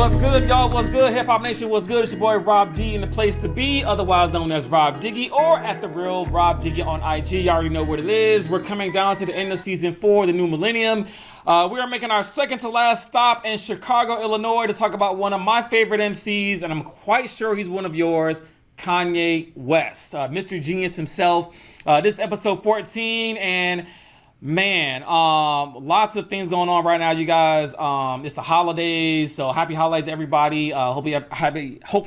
What's good, y'all? What's good? Hip Hop Nation, what's good? It's your boy Robb D in the place to be, otherwise known as Robb DIggie, or at the real Robb DIggie on IG. You already know what it is. We're coming down to the end of season 4, the new Millennium. We are making our second to last stop in Chicago, Illinois, to talk about one of my favorite MCs, and I'm quite sure he's one of yours, Kanye West, Mr. Genius himself. This is episode 14, and man, lots of things going on right now, you guys. It's the holidays, so happy holidays, everybody. Hopefully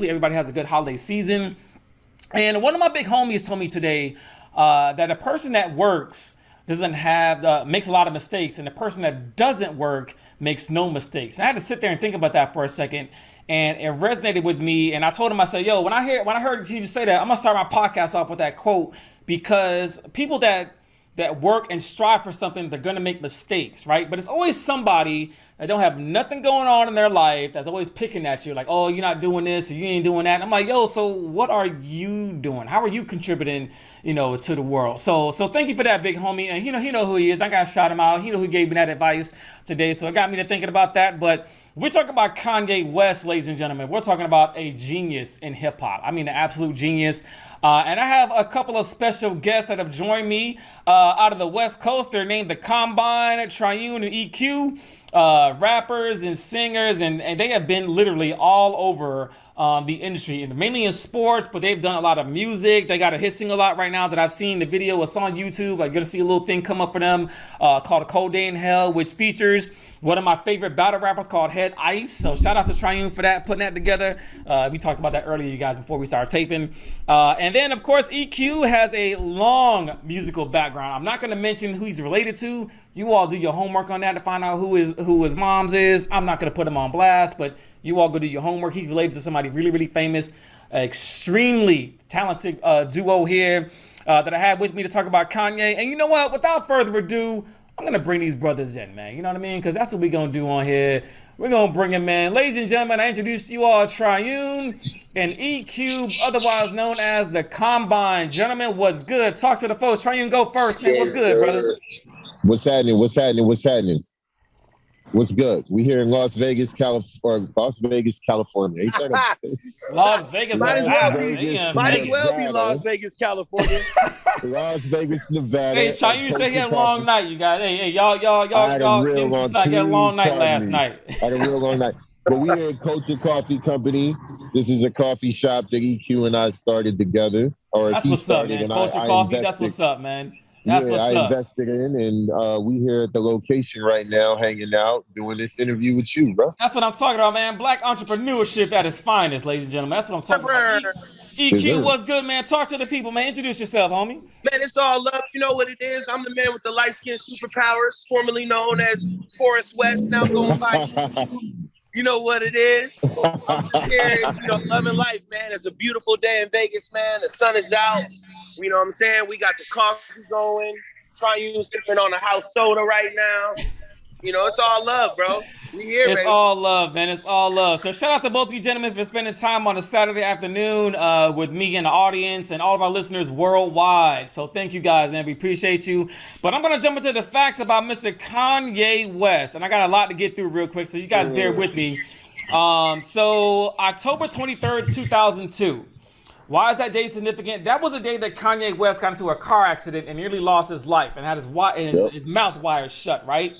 everybody has a good holiday season. And one of my big homies told me today that a person that works doesn't have makes a lot of mistakes, and the person that doesn't work makes no mistakes. And I had to sit there and think about that for a second, and it resonated with me. And I told him, I said, "Yo, when I heard you say that, I'm gonna start my podcast off with that quote, because people that work and strive for something, they're gonna make mistakes, right? But it's always somebody that don't have nothing going on in their life that's always picking at you, like, oh, you're not doing this, or you ain't doing that. And I'm like, yo, so what are you doing? How are you contributing, to the world? So thank you for that, big homie. And he know who he is. I gotta shout him out. He know who gave me that advice today. So it got me to thinking about that. But we're talking about Kanye West, ladies and gentlemen. We're talking about a genius in hip hop. I mean, an absolute genius. And I have a couple of special guests that have joined me out of the West Coast. They're named the Combine, Triune, and EQ. Rappers and singers, and they have been literally all over the industry, and mainly in sports, but they've done a lot of music. They got a hit single out right now that I've seen the video. It's on YouTube. I'm gonna see a little thing come up for them called "A Cold Day in Hell," which features one of my favorite battle rappers called Head Ice. So shout out to Triune for that, putting that together. We talked about that earlier, you guys, before we started taping. And then of course EQ has a long musical background. I'm not gonna mention who he's related to. You all do your homework on that to find out who his mom's is. I'm not gonna put him on blast, but you all go do your homework. He's related to somebody really, really famous, extremely talented duo here that I have with me to talk about Kanye. And you know what? Without further ado, I'm gonna bring these brothers in, man. You know what I mean? Because that's what we're gonna do on here. We're gonna bring them in. Ladies and gentlemen, I introduce you all Triune and EQ, otherwise known as the Combine. Gentlemen, what's good? Talk to the folks. Triune, go first, man. What's good, brother? What's happening? What's happening? What's happening? What's good? We here in Las Vegas, California. Las Vegas. Might as well be Las Vegas, California. Las Vegas, Nevada. Hey, Triune said he had a long night, you guys. Hey, y'all had a long night last night. I had a real long night. But we here at Culture Coffee Company. This is a coffee shop that EQ and I started together. That's what's up, man. Culture Coffee, that's what's up, man. That's what's up. I invested in, and we here at the location right now, hanging out, doing this interview with you, bro. That's what I'm talking about, man. Black entrepreneurship at its finest, ladies and gentlemen. That's what I'm talking about. EQ, what's good, man? Talk to the people, man. Introduce yourself, homie. Man, it's all love. You know what it is. I'm the man with the light-skinned superpowers, formerly known as Forrest West, now going by you know what it is. I'm just here, loving life, man. It's a beautiful day in Vegas, man. The sun is out. You know what I'm saying? We got the coffee going. Triune sipping on a house soda right now. It's all love, bro. We here, It's baby. all love, man. It's all love. So shout out to both of you gentlemen for spending time on a Saturday afternoon with me and the audience and all of our listeners worldwide. So thank you guys, man. We appreciate you. But I'm going to jump into the facts about Mr. Kanye West. And I got a lot to get through real quick, so you guys bear with me. So October 23rd, 2002. Why is that day significant? That was a day that Kanye West got into a car accident and nearly lost his life and had his mouth wired shut, right?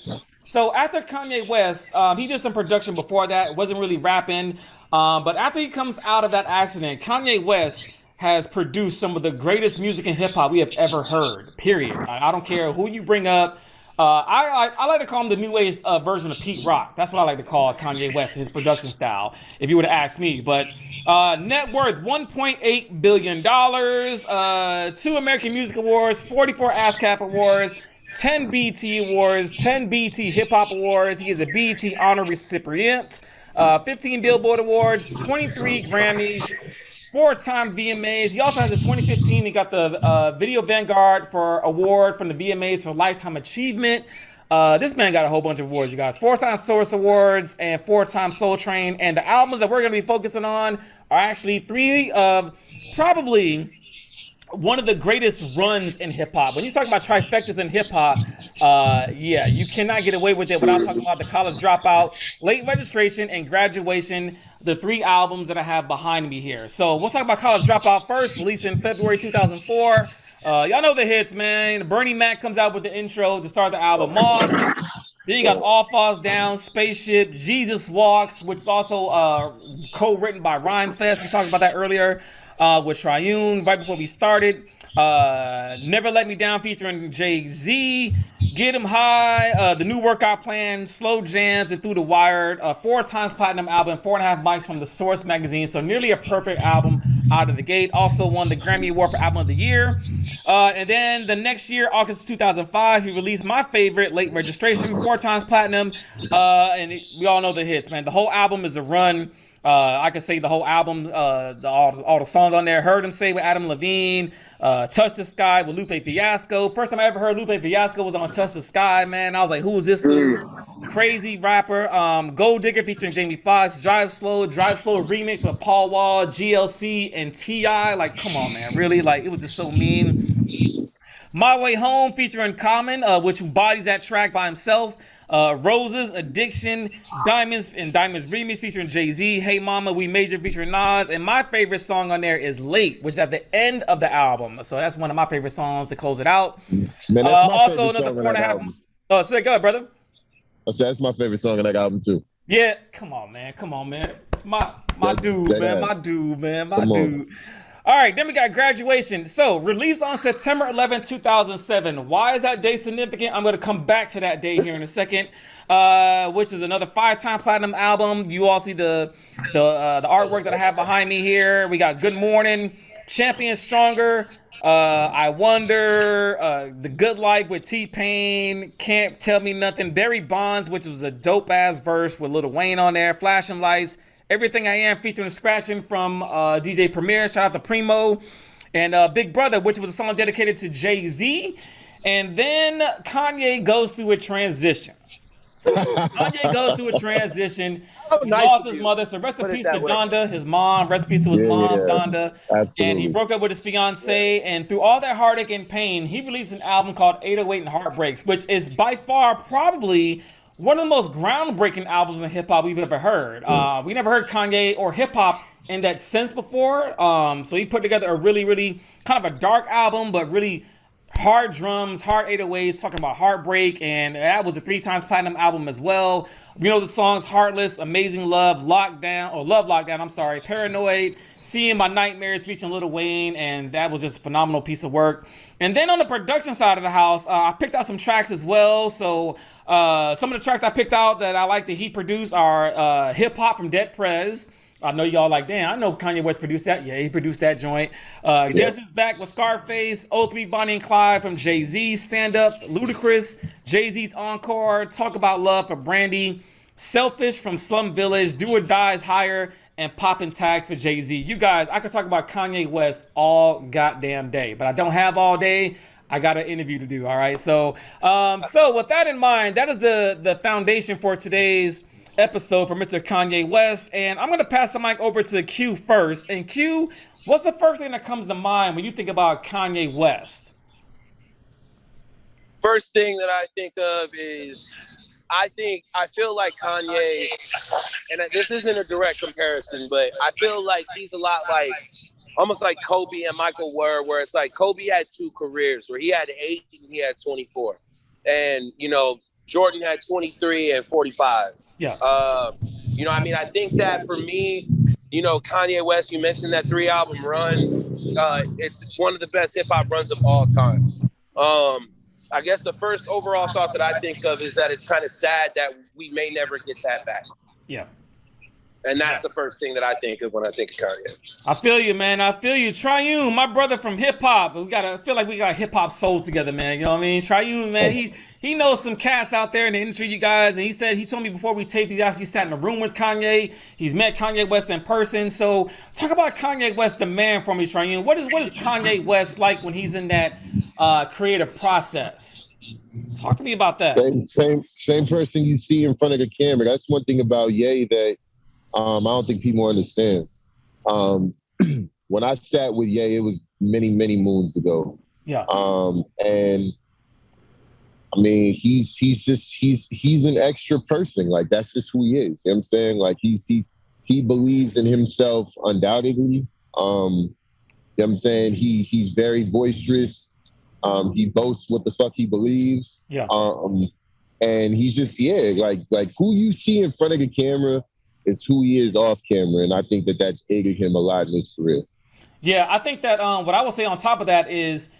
So after Kanye West, he did some production before that. It wasn't really rapping. But after he comes out of that accident, Kanye West has produced some of the greatest music in hip hop we have ever heard, period. I don't care who you bring up. I like to call him the new age version of Pete Rock. That's what I like to call Kanye West, his production style, if you were to ask me. But net worth, $1.8 billion, 2 American Music Awards, 44 ASCAP Awards, 10 BET Awards, 10 BET Hip Hop Awards. He is a BET honor recipient, 15 Billboard Awards, 23 Grammys, 4-time VMAs. He also has a 2015, he got the Video Vanguard for award from the VMAs for Lifetime Achievement. This man got a whole bunch of awards, you guys. 4-time Source Awards and 4-time Soul Train. And the albums that we're going to be focusing on are actually 3 of probably one of the greatest runs in hip hop. When you talk about trifectas in hip hop, yeah, you cannot get away with it without talking about the College Dropout, Late Registration, and Graduation, the 3 albums that I have behind me here. So we'll talk about College Dropout first, released in February 2004. Y'all know the hits, man. Bernie Mac comes out with the intro to start the album off. Then you got All Falls Down, Spaceship, Jesus Walks, which is also co-written by Rhymefest. We talked about that earlier. With Triune right before we started. Never Let Me Down featuring Jay-Z. Get 'Em High, the new workout plan, Slow Jams, and Through the Wire. 4 times platinum album, 4.5 mics from the Source magazine. So nearly a perfect album out of the gate. Also won the Grammy Award for Album of the Year. And then the next year, August 2005, he released my favorite, Late Registration, 4 times platinum. We all know the hits, man. The whole album is a run. I could say the whole album, all the songs on there. Heard Him Say with Adam Levine, Touch the Sky with Lupe Fiasco. First time I ever heard Lupe Fiasco was on Touch the Sky, man. I was like, who is this dude? Crazy rapper. Gold Digger featuring Jamie Foxx, Drive Slow remix with Paul Wall, GLC, and T.I. Like, come on, man. Really? Like, it was just so mean. My Way Home featuring Common, which bodies that track by himself. Roses, Addiction, Diamonds remix featuring Jay-Z, Hey Mama, We Major featuring Nas, and my favorite song on there is Late, which is at the end of the album. So that's one of my favorite songs to close it out. Man, also another 4.5. Oh, say go ahead, brother. I said that's my favorite song on that album too. Yeah, come on, man. It's my dude, man. My dude. All right, then we got Graduation. So, released on September 11, 2007. Why is that date significant? I'm going to come back to that date here in a second, which is another 5-time platinum album. You all see the artwork that I have behind me here. We got Good Morning, Champion Stronger, I Wonder, The Good Life with T-Pain, Can't Tell Me Nothing, Barry Bonds, which was a dope-ass verse with Lil Wayne on there, Flashing Lights, Everything I Am featuring Scratching from DJ Premier. Shout out to Primo. And Big Brother, which was a song dedicated to Jay-Z. And then Kanye goes through a transition. He lost his mother. So rest in peace to Donda, his mom. Rest in peace to his mom, Donda. Absolutely. And he broke up with his fiance. And through all that heartache and pain, he released an album called 808 and Heartbreaks, which is by far probably one of the most groundbreaking albums in hip hop we've ever heard. We never heard Kanye or hip hop in that sense before. So he put together a really, really kind of a dark album, but really hard drums, hard 808s, talking about heartbreak. And that was a 3 times platinum album as well. You know the songs Heartless, Amazing Love, Love Lockdown, Paranoid, Seeing My Nightmares featuring Lil Wayne, and that was just a phenomenal piece of work. And then on the production side of the house, I picked out some tracks as well. So some of the tracks I picked out that I like that he produced are Hip Hop from Dead Prez. I know y'all like, damn, I know Kanye West produced that. Yeah, he produced that joint. Guess Who's Back with Scarface, 03 Bonnie and Clyde from Jay-Z, Stand Up, Ludacris, Jay-Z's Encore, Talk About Love for Brandy, Selfish from Slum Village, Do or Die's Higher, and Poppin' Tags for Jay-Z. You guys, I could talk about Kanye West all goddamn day, but I don't have all day. I got an interview to do, all right? So with that in mind, that is the foundation for today's episode for Mr. Kanye West, and I'm going to pass the mic over to Q first. And Q, what's the first thing that comes to mind when you think about Kanye West? First thing that I think of is I feel like Kanye, and this isn't a direct comparison, but I feel like he's a lot like, almost like Kobe and Michael were, where it's like Kobe had 2 careers, where he had 8 and he had 24. And, you know, Jordan had 23 and 45. Yeah. I think that for me, you know, Kanye West, you mentioned that 3-album run. It's one of the best hip hop runs of all time. I guess the first overall thought that I think of is that it's kind of sad that we may never get that back. Yeah. And that's the first thing that I think of when I think of Kanye. I feel you, man. I feel you. Triune, my brother from hip hop. I feel like we got hip hop soul together, man. You know what I mean? Triune, man, he knows some cats out there in the industry, you guys. And he told me before we taped, he actually sat in a room with Kanye. He's met Kanye West in person. So talk about Kanye West, the man, for me, Triune. What is Kanye West like when he's in that creative process? Talk to me about that. Same person you see in front of the camera. That's one thing about Ye that I don't think people understand. when I sat with Ye, it was many, many moons ago. Yeah. And I mean, he's an extra person. Like, that's just who he is. You know what I'm saying? Like, he believes in himself undoubtedly. You know what I'm saying? He's very boisterous. He boasts what the fuck he believes. Yeah. And he's just, like who you see in front of the camera is who he is off camera. And I think that that's aided him a lot in his career. Yeah, I think that what I would say on top of that is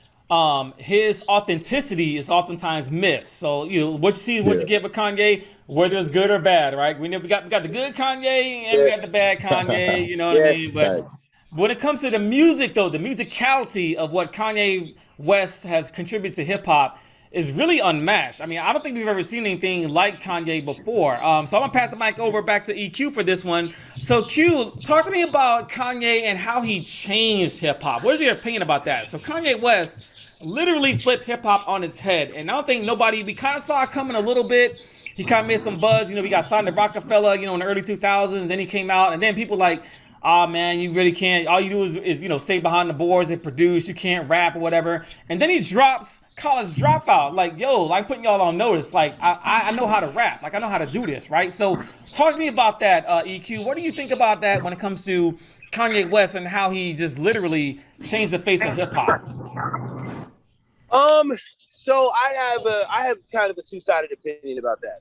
his authenticity is oftentimes missed. So, what you see is what you get with Kanye, whether it's good or bad, right? We got the good Kanye and we got the bad Kanye, you know what I mean? But when it comes to the music, though, the musicality of what Kanye West has contributed to hip hop is really unmatched. I mean, I don't think we've ever seen anything like Kanye before. So I'm gonna pass the mic over back to EQ for this one. So Q, talk to me about Kanye and how he changed hip hop. What is your opinion about that? So Kanye West literally flipped hip hop on its head, and I don't think we kind of saw it coming a little bit. He kind of made some buzz. We got signed to Rockefeller, in the early 2000s. Then he came out, and then people like, oh man, you really can't. All you do is stay behind the boards and produce. You can't rap or whatever. And then he drops College Dropout. Like, yo, I'm putting y'all on notice. Like, I know how to rap. Like, I know how to do this, right? So talk to me about that, EQ. What do you think about that when it comes to Kanye West and how he just literally changed the face of hip hop? So I have kind of a two-sided opinion about that.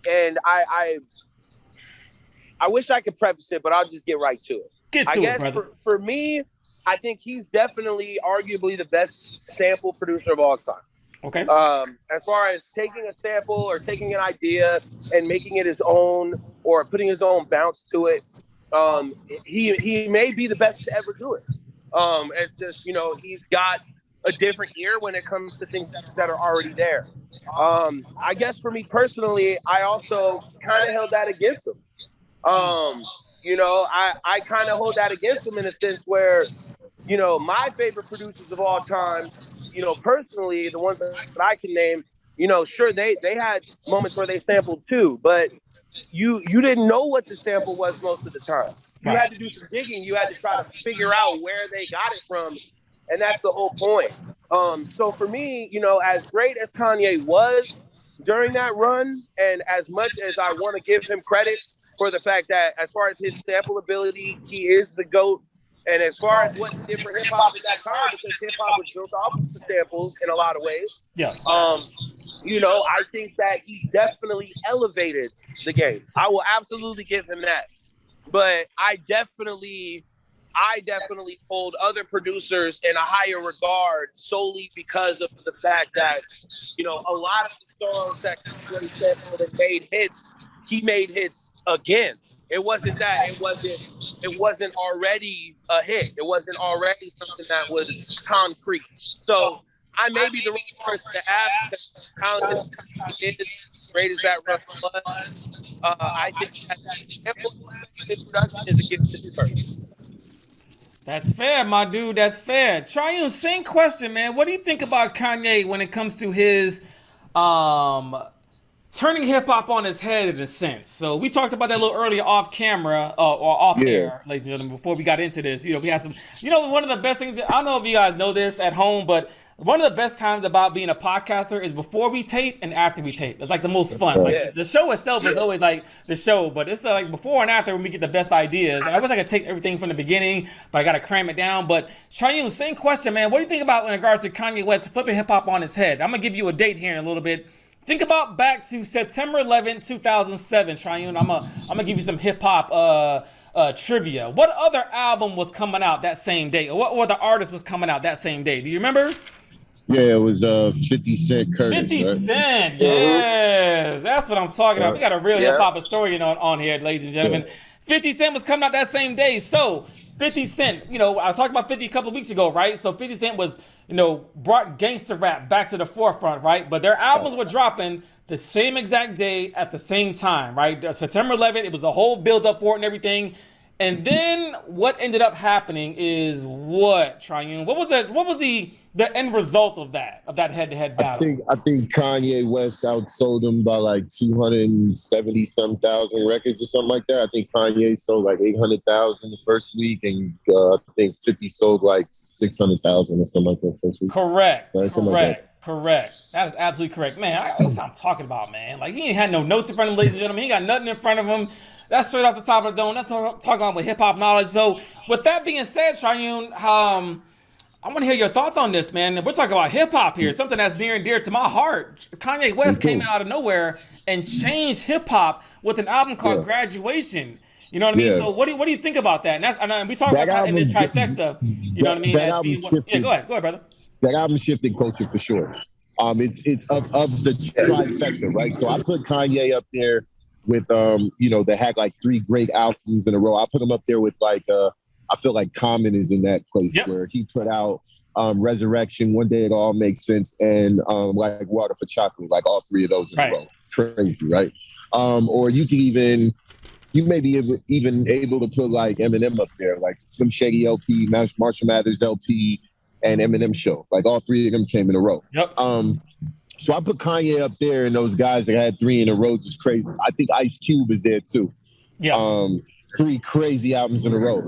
And I wish I could preface it, but I'll just get right to it. Get to it, brother. For me, I think he's definitely arguably the best sample producer of all time. Okay. As far as taking a sample or taking an idea and making it his own or putting his own bounce to it, he may be the best to ever do it. It's just, he's got a different ear when it comes to things that are already there. I guess for me personally, I also kind of held that against him. I kind of hold that against him in a sense where, my favorite producers of all time, personally, the ones that I can name, sure, they had moments where they sampled too, but you didn't know what the sample was most of the time. You had to do some digging. You had to try to figure out where they got it from. And that's the whole point. So for me, as great as Kanye was during that run, and as much as I want to give him credit for the fact that as far as his sample ability, he is the GOAT. And as far as what did for hip hop at that time, because hip hop was built off of the samples in a lot of ways. Yeah. I think that he definitely elevated the game. I will absolutely give him that. But I definitely hold other producers in a higher regard solely because of the fact that, a lot of the songs that Kanye sampled and made hits, he made hits again. It wasn't that it wasn't already a hit. It wasn't already something that was concrete. So I may be the right person to ask because talented is great as that run was. I think that production is a gift to the person. That's fair, my dude. That's fair. Triune, same question, man. What do you think about Kanye when it comes to his turning hip hop on his head in a sense? So we talked about that a little earlier off camera or off air, ladies and gentlemen, before we got into this. We had some, one of the best things, I don't know if you guys know this at home, but one of the best times about being a podcaster is before we tape and after we tape. It's like the most fun. Like the show itself is always like the show, but it's like before and after when we get the best ideas. And I wish I could take everything from the beginning, but I got to cram it down. But Triune, same question, man. What do you think about in regards to Kanye West flipping hip hop on his head? I'm going to give you a date here in a little bit. Think about back to September 11, 2007, Triune. I'm gonna give you some hip hop trivia. What other album was coming out that same day? Or what other artist was coming out that same day? Do you remember? Yeah, it was 50 Cent Curtis. 50 Cent, yes. That's what I'm talking about. We got a real hip hop historian on here, ladies and gentlemen. 50 Cent was coming out that same day. So 50 Cent, I talked about 50 a couple of weeks ago, right? So 50 Cent was, brought gangster rap back to the forefront, right? But their albums were dropping the same exact day at the same time, right? September 11th, it was a whole build up for it and everything. And then what ended up happening is what, Triune? What was the end result of that head-to-head battle? I think Kanye West outsold him by like 270 some thousand records or something like that. I think Kanye sold like 800,000 the first week, and I think 50 sold like 600,000 or something like that first week. Correct. That is absolutely correct, man. That's what I'm talking about, man. Like, he ain't had no notes in front of him, ladies and gentlemen. He got nothing in front of him. That's straight off the top of the dome. That's what I'm talking about with hip hop knowledge. So, with that being said, Triune, I want to hear your thoughts on this, man. We're talking about hip hop here, something that's near and dear to my heart. Kanye West came out of nowhere and changed hip hop with an album called Graduation. You know what I mean? So, what do you think about that? And we talk about that in this trifecta. You know what I mean? Yeah, go ahead, brother. That album shifted culture for sure. It's of the trifecta, right? So I put Kanye up there with they had like 3 great albums in a row. I put him up there with like I feel like Common is in that place where he put out Resurrection, One Day It All Makes Sense, and like Water for Chocolate, like all 3 of those in a row. Crazy, right? Or you may be even able to put like Eminem up there, like Slim Shady LP, Marshall Mathers LP, and Eminem Show. Like all 3 of them came in a row. So I put Kanye up there, and those guys that had 3 in a row just crazy. I think Ice Cube is there too. 3 crazy albums in a row.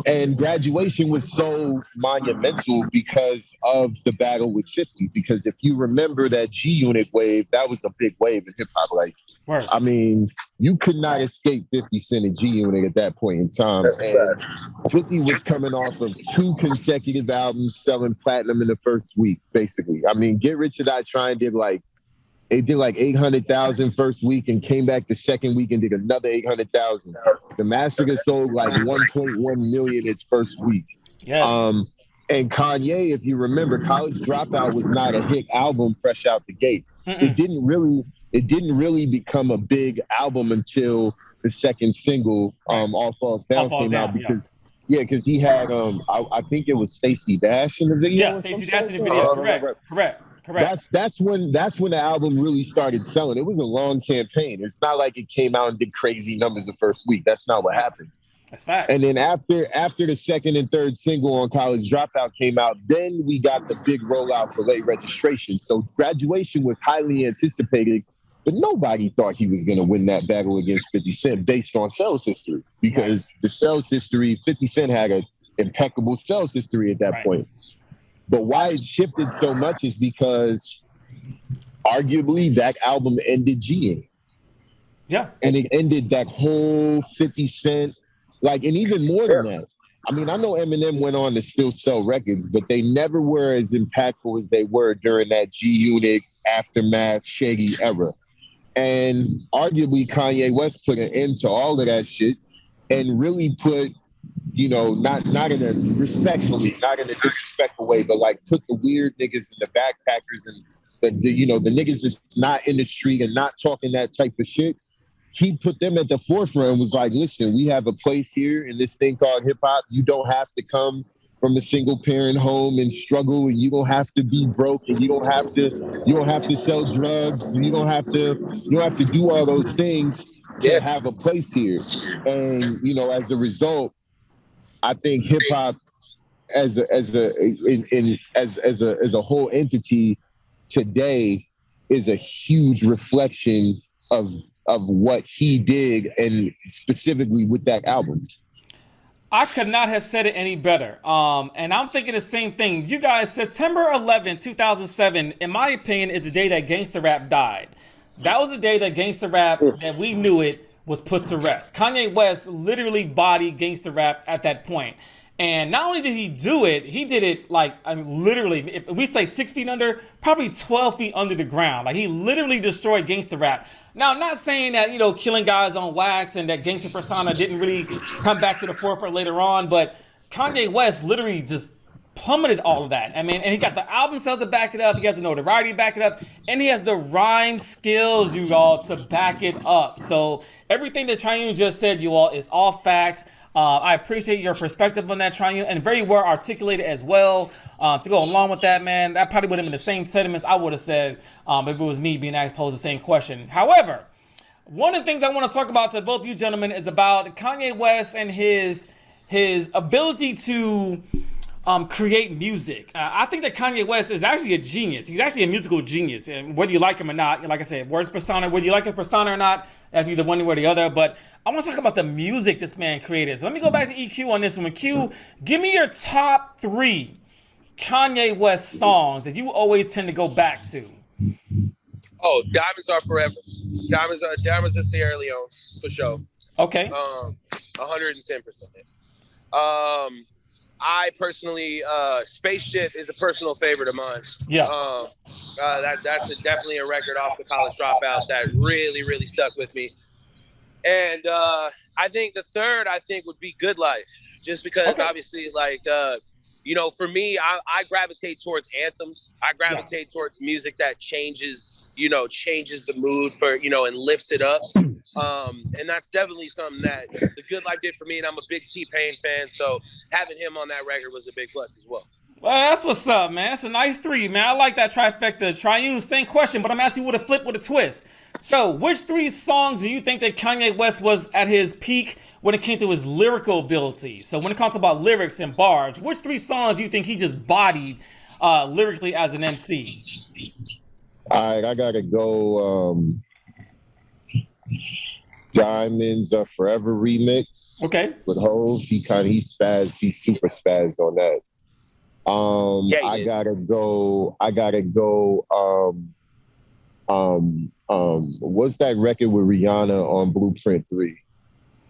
And Graduation was so monumental because of the battle with 50. Because if you remember that G-Unit wave, that was a big wave in hip hop. Like, I mean, you could not escape 50 Cent and G-Unit at that point in time. And 50 was coming off of 2 consecutive albums selling platinum in the first week, basically. I mean, Get Rich or Die Trying did like 800,000 first week and came back the second week and did another 800,000. The Massacre sold like 1.1 million its first week. And Kanye, if you remember, College Dropout was not a hit album fresh out the gate. It didn't really become a big album until the second single, All Falls Down, came out because he had I think it was Stacey Dash in the video. Yeah, Stacey Dash in the video. Correct. That's when the album really started selling. It was a long campaign. It's not like it came out and did crazy numbers the first week. That's not what happened. That's fact. And then after the second and third single on College Dropout came out, then we got the big rollout for Late Registration. So Graduation was highly anticipated, but nobody thought he was going to win that battle against 50 Cent based on sales history, because the sales history, 50 Cent had an impeccable sales history at that point. But why it shifted so much is because arguably that album ended G-Unit. And it ended that whole 50 Cent, like, and even more than that. I mean, I know Eminem went on to still sell records, but they never were as impactful as they were during that G-Unit, Aftermath, Shaggy era. And arguably Kanye West put an end to all of that shit and really put, not in a respectfully, not in a disrespectful way, but like put the weird niggas and the backpackers and the niggas that's not in the street and not talking that type of shit. He put them at the forefront and was like, listen, we have a place here in this thing called hip hop. You don't have to come from a single parent home and struggle, and you don't have to be broke, and you don't have to sell drugs. You don't have to do all those things to have a place here. And, as a result, I think hip hop as a whole entity today is a huge reflection of what he did, and specifically with that album. I could not have said it any better. And I'm thinking the same thing. You guys, September 11, 2007, in my opinion, is the day that gangsta rap died. That was the day that gangsta rap, that we knew it, was put to rest. Kanye West literally bodied gangsta rap at that point. And not only did he do it, he did it like, literally, if we say 6 feet under, probably 12 feet under the ground. Like, he literally destroyed gangsta rap. Now, I'm not saying that, killing guys on wax and that gangsta persona didn't really come back to the forefront later on, but Kanye West literally just plummeted all of that. I mean, and he got the album sales to back it up. He has the notoriety to back it up. And he has the rhyme skills, you all, to back it up. So everything that Triune just said, you all, is all facts. I appreciate your perspective on that, Triune, and very well articulated as well. To go along with that, man, that probably would have been the same sentiments I would have said if it was me being asked posed the same question. However, one of the things I want to talk about to both of you gentlemen is about Kanye West and his ability to create music. I think that Kanye West is actually a genius. He's actually a musical genius, and whether you like him or not, like I said, words persona, whether you like his persona or not, that's either one way or the other. But I want to talk about the music this man created. So let me go back to EQ on this one. Q, give me your top 3 Kanye West songs that you always tend to go back to. Oh, Diamonds Are Forever. Diamonds are Sierra Leone for sure. Okay. 110%. I personally, Spaceship is a personal favorite of mine. Yeah. That's definitely a record off the College Dropout that really, really stuck with me. And I think the third, would be Good Life, just because obviously, like, for me, I gravitate towards anthems. I gravitate towards music that changes the mood for, and lifts it up. And that's definitely something that The Good Life did for me. And I'm a big T-Pain fan. So having him on that record was a big plus as well. Well, that's what's up, man. That's a nice 3, man. I like that trifecta. Triune, same question, but I'm asking you with a flip, with a twist. So which 3 songs do you think that Kanye West was at his peak when it came to his lyrical ability? So when it comes about lyrics and bars, which 3 songs do you think he just bodied lyrically as an MC? All right, I gotta go. Diamonds Are Forever remix. Okay. With Hov, he spazzed. He super spazzed on that. I gotta go. What's that record with Rihanna on Blueprint 3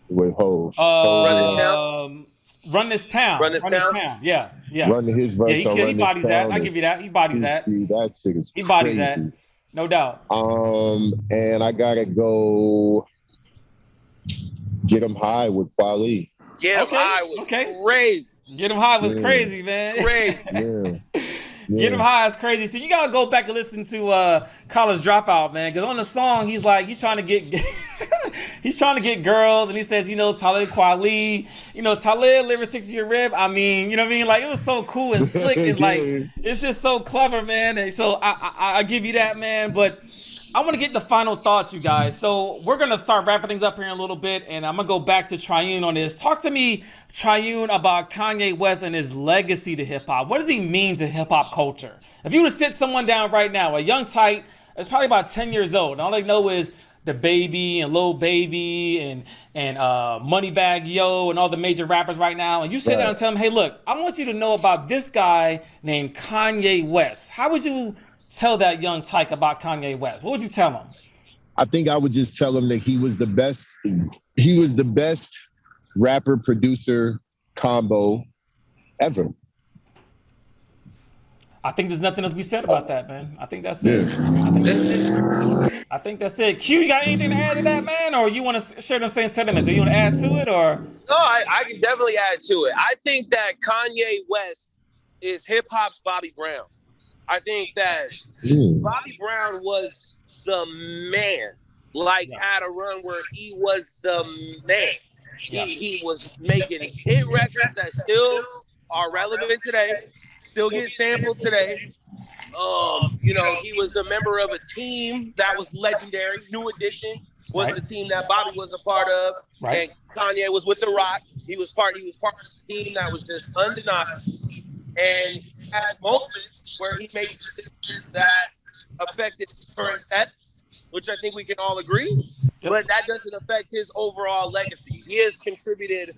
with Hov? Run This Town. Yeah. Run his verse. He bodies that. I give you that. He bodies that. That shit is He bodies crazy. that. No doubt. And I gotta go. Get 'Em High with Kweli. Get 'Em High was crazy. Get 'Em High was crazy, man. Crazy. Get 'Em High is crazy. So you gotta go back and listen to College Dropout, man. Because on the song, he's trying to get girls, and he says, Talib Kweli, Talib living 60 year rib. I mean, you know what I mean? Like, it was so cool and slick, and like, it's just so clever, man. And so I give you that, man. But I want to get the final thoughts, you guys. So we're going to start wrapping things up here in a little bit, and I'm going to go back to Triune on this. Talk to me, Triune, about Kanye West and his legacy to hip-hop. What does he mean to hip-hop culture? If you were to sit someone down right now, a young tight that's probably about 10 years old, and all they know is the Baby and Lil Baby and Moneybagg Yo and all the major rappers right now, and you sit down and tell them, hey, look, I want you to know about this guy named Kanye West. How would you tell that young tyke about Kanye West? What would you tell him? I think I would just tell him that he was the best. He was the best rapper producer combo ever. I think there's nothing else to be said about that, man. I think that's it. I think that's it. Q, you got anything to add to that, man? Or you want to share them same sentiments? Or you want to add to it? Or no, I can definitely add to it. I think that Kanye West is hip hop's Bobby Brown. I think that Bobby Brown was the man. Had a run where he was the man. He was making hit records that still are relevant today, still get sampled today. He was a member of a team that was legendary. New Edition was the team that Bobby was a part of, and Kanye was with The Rock. He was part of the team that was just undeniable. And he had moments where he made decisions that affected his current status, which I think we can all agree. Yep. But that doesn't affect his overall legacy. He has contributed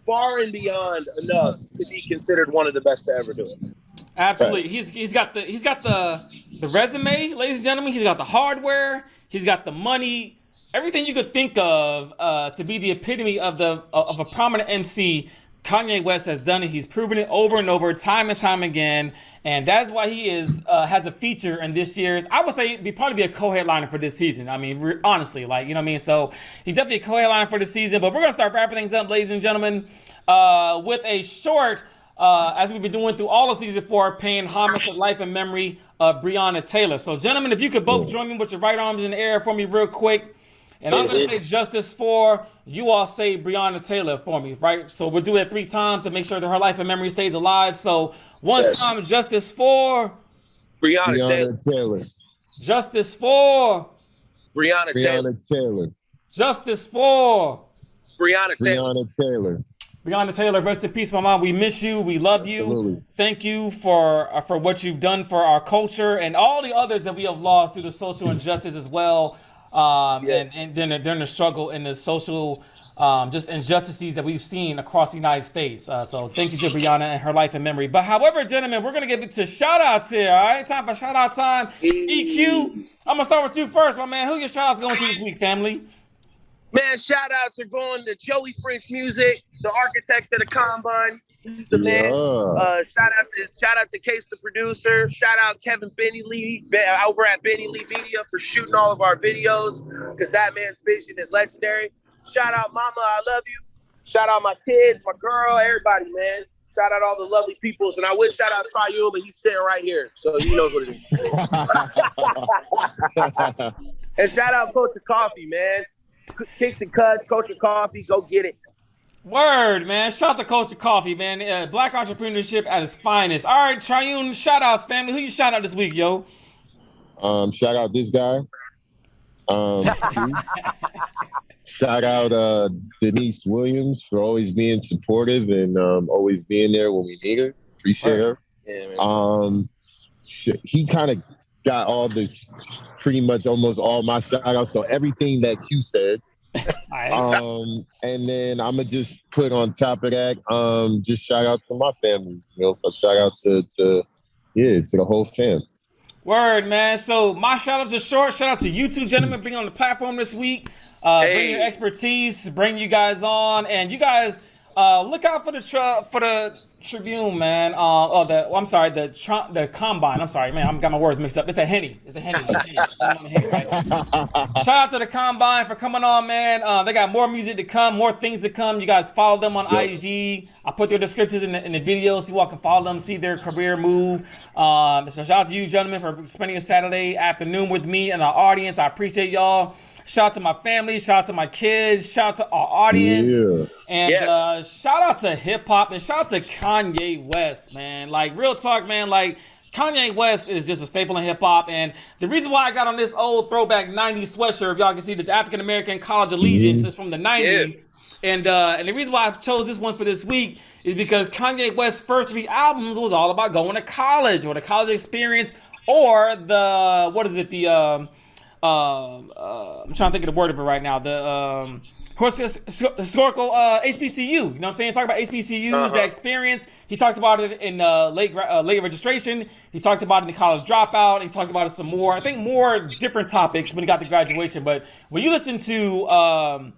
far and beyond enough to be considered one of the best to ever do it. Absolutely. He's got the resume, ladies and gentlemen. He's got the hardware. He's got the money. Everything you could think of to be the epitome of a prominent MC. Kanye West has done it. He's proven it over and over, time and time again, and that's why he has a feature in this year's. I would say probably be a co-headliner for this season. I mean, honestly, you know what I mean. So he's definitely a co-headliner for this season. But we're gonna start wrapping things up, ladies and gentlemen, with a short, as we've been doing through all of season 4, paying homage to life and memory of Breonna Taylor. So, gentlemen, if you could both join me with your right arms in the air for me, real quick. And I'm going to say justice for, you all say Breonna Taylor for me, right? So we'll do it 3 times to make sure that her life and memory stays alive. So one time, justice for Breonna Taylor. Justice for Breonna Taylor. Justice for Breonna Taylor. Breonna Taylor, rest in peace, my mom. We miss you. We love you. Absolutely. Thank you for what you've done for our culture and all the others that we have lost through the social injustice as well. And then during the struggle and the social just injustices that we've seen across the United States. So thank you to Breonna and her life and memory. But however, gentlemen, we're going to get into shout-outs here, all right? Time for shout-out time. EQ, I'm going to start with you first, my man. Who your shout-outs going to this week, family? Man, shout-outs are going to Joey French Music, the architect of the Combine. He's the man. Shout out to Case the producer. Shout out Kevin Benny Lee over at Benny Lee Media for shooting all of our videos because that man's vision is legendary. Shout out Mama, I love you. Shout out my kids, my girl, everybody, man. Shout out all the lovely peoples. And I would shout out Triume, but he's sitting right here. So he knows what it is. And shout out Coach of Coffee, man. Kicks and cuts, Coach of Coffee, go get it. Word, man. Shout out to Culture Coffee, man. Black entrepreneurship at its finest. All right, Triune, shout outs, family. Who you shout out this week, yo? Shout out this guy. Shout out Denise Williams for always being supportive and always being there when we need her. Appreciate her. Yeah, he kind of got all this, pretty much almost all my shout outs. So everything that Q said. And then I'm gonna just put on top of that, just shout out to my family. Shout out to the whole fam. Word, man. So my shout outs are short. Shout out to you two gentlemen being on the platform this week. Bring your expertise, bring you guys on, and you guys look out for the Tribune, man. The Combine. I'm sorry, man. I got my words mixed up. It's the Henny. Right? Shout out to the Combine for coming on, man. They got more music to come, more things to come. You guys follow them on IG. I put their descriptions in the videos so you all can follow them, see their career move. So shout out to you, gentlemen, for spending a Saturday afternoon with me and our audience. I appreciate y'all. Shout out to my family, shout out to my kids, shout out to our audience, and shout out to hip hop and shout out to Kanye West, man. Like, real talk, man. Like, Kanye West is just a staple in hip hop, and the reason why I got on this old throwback '90s sweatshirt, if y'all can see, this African American College Allegiance is from the '90s, and the reason why I chose this one for this week is because Kanye West's first 3 albums was all about going to college or the college experience or I'm trying to think of the word of it right now. The historical HBCU. You know what I'm saying? Talk about HBCUs, the experience. He talked about it in late registration. He talked about it in the college dropout. He talked about it some more. I think more different topics when he got to graduation. But when you listen to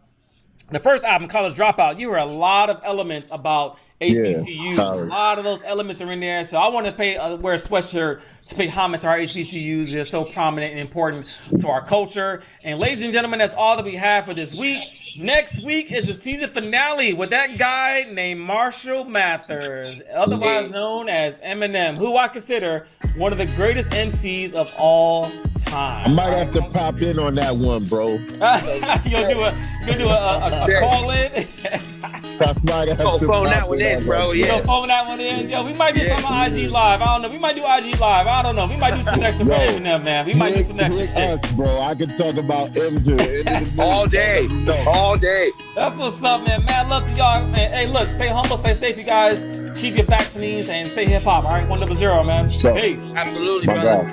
the first album, College Dropout, you hear a lot of elements about HBCUs. A lot of those elements are in there. So I want to wear a sweatshirt to pay homage to our HBCUs. They're so prominent and important to our culture. And ladies and gentlemen, that's all that we have for this week. Next week is the season finale with that guy named Marshall Mathers, otherwise known as Eminem, who I consider one of the greatest MCs of all time. I might have to pop in on that one, bro. You'll do a call in. Phone that one in, bro. Yeah. Phone that one in. Yo, we might do something on IG Live. I don't know. We might do IG Live. I don't know. We might do some extra for Eminem, man. We might do some extra shit. Us, bro. I can talk about M all day. All day. That's what's up, man. Mad love to y'all, man. Hey, look, stay humble, stay safe, you guys. Keep your vaccines and stay hip hop. All right, 100, man. So, Absolutely, brother.